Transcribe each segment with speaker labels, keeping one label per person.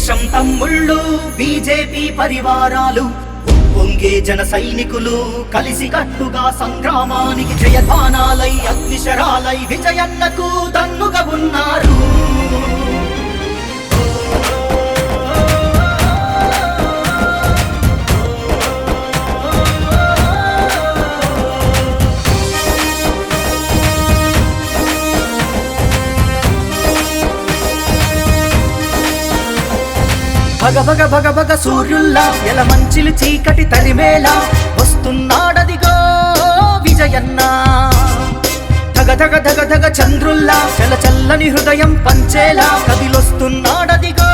Speaker 1: తెలుగుదేశం తమ్ముళ్ళు బీజేపీ పరివారాలు పొంగే జన సైనికులు కలిసి కట్టుగా సంగ్రామానికి జయధ్వానాలై అగ్నిశరాలై విజయన్నకు దన్నుగా ఉన్నారు. భగ భగ భగ భగ సూర్యుల్లా ఎల మంచిలి చీకటి తరిమేలా వస్తున్నాడదిగో విజయన్న. ధగ ధగ ధగ ధగ చంద్రుల్లా చల చల్లని హృదయం పంచేలా కదిలొస్తున్నాడదిగో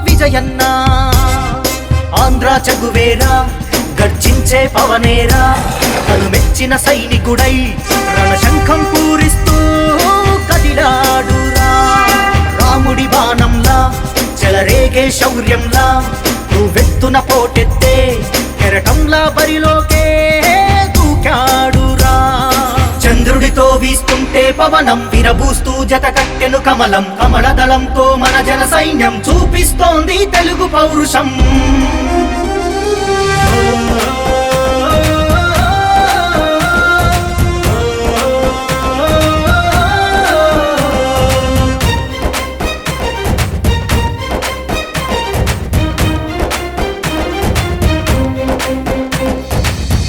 Speaker 1: విజయన్న. ఆంధ్ర చెగువేరా గర్జించే పవనేరా కలుమెచ్చిన సైనికుడై రణశంఖం పూరిస్తూ కదిలాడురా. రాముడి బాణంలా చెలరేగే శౌర్యంలా నువ్వెత్తున పోటెత్తే కెరటంలా బరిలోకే దూకాడురా. చంద్రుడితో వీస్తుంటే పవనం విరబూస్తూ జత కట్టెను కమలం. కమల దళంతో మన జన సైన్యం చూపిస్తోంది తెలుగు పౌరుషం.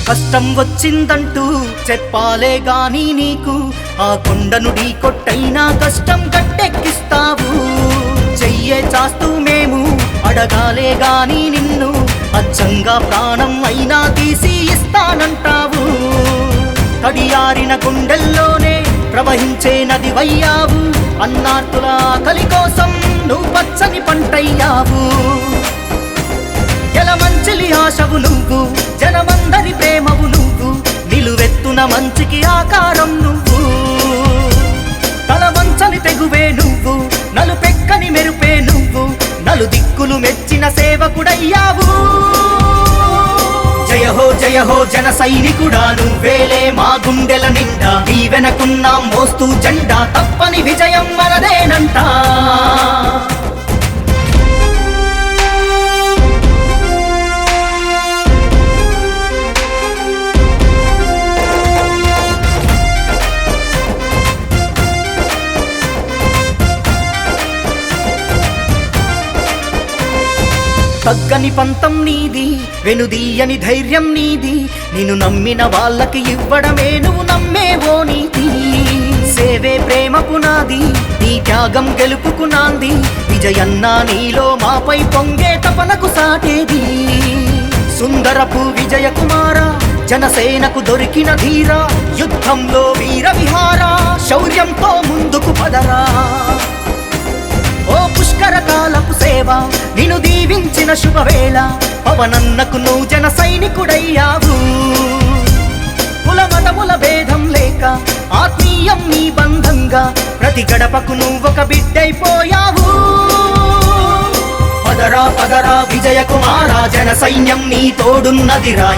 Speaker 1: కష్టం వచ్చిందంటూ చెప్పాలే గాని నీకు ఆ కొండను ఢీ కొట్టైనా కష్టం గట్టెక్కిస్తావు. చెయ్యే చాస్తూ మేము అడగాలే గాని నిన్ను అచ్చంగా ప్రాణం అయినా తీసి ఇస్తానంటావు. తడియారిన గుండెల్లోనే ప్రవహించే నది వయ్యావు. అన్నార్తుల ఆకలి కోసం నువ్వు పచ్చని పంటయ్యావు. ఎలమంచిలి ఆశవు నువ్వు జనమందరి ప్రేమవు నువ్వు నిలువెత్తున మంచికి ఆకారం నువ్వు. తలవంచని తెగువే నువ్వు నలుపెక్కని మెరుపే నువ్వు నలు దిక్కులు మెచ్చిన సేవకుడయ్యావు. జయ హో జన సైనికుడా నువ్వేలే మా గుండెల నిండా. నీ వెనకున్నాం మోస్తూ జెండా తప్పని విజయం మనదేనంట. తగ్గని పంతం నీది వెనుదీయని ధైర్యం నీది. నిన్ను నమ్మిన వాళ్ళకి ఇవ్వడమే నువ్వు నమ్మేవో నీతి. సేవే ప్రేమ పునాది నీ త్యాగం గెలుపుకు నాంది. విజయన్న నీలో మాపై పొంగే తపనకు సాటేది. సుందరపు విజయ కుమార జనసేనకు దొరికిన ధీర. యుద్ధంలో వీర విహార శౌర్యంతో ముందుకు పదరా. ఓ పుష్కర కాలపు సేవ నిన్ను దీవించిన శుభవేళ. పవనన్నకు నువ్వు జన సైనికుడయ్యావు. కులమతముల భేదం లేక ఆత్మీయం నీ బంధంగా ప్రతి గడపకు నువ్వొక బిడ్డైపోయావు. పదరా పదరా విజయ కుమార జన సైన్యం నీ తోడున్నదిరా.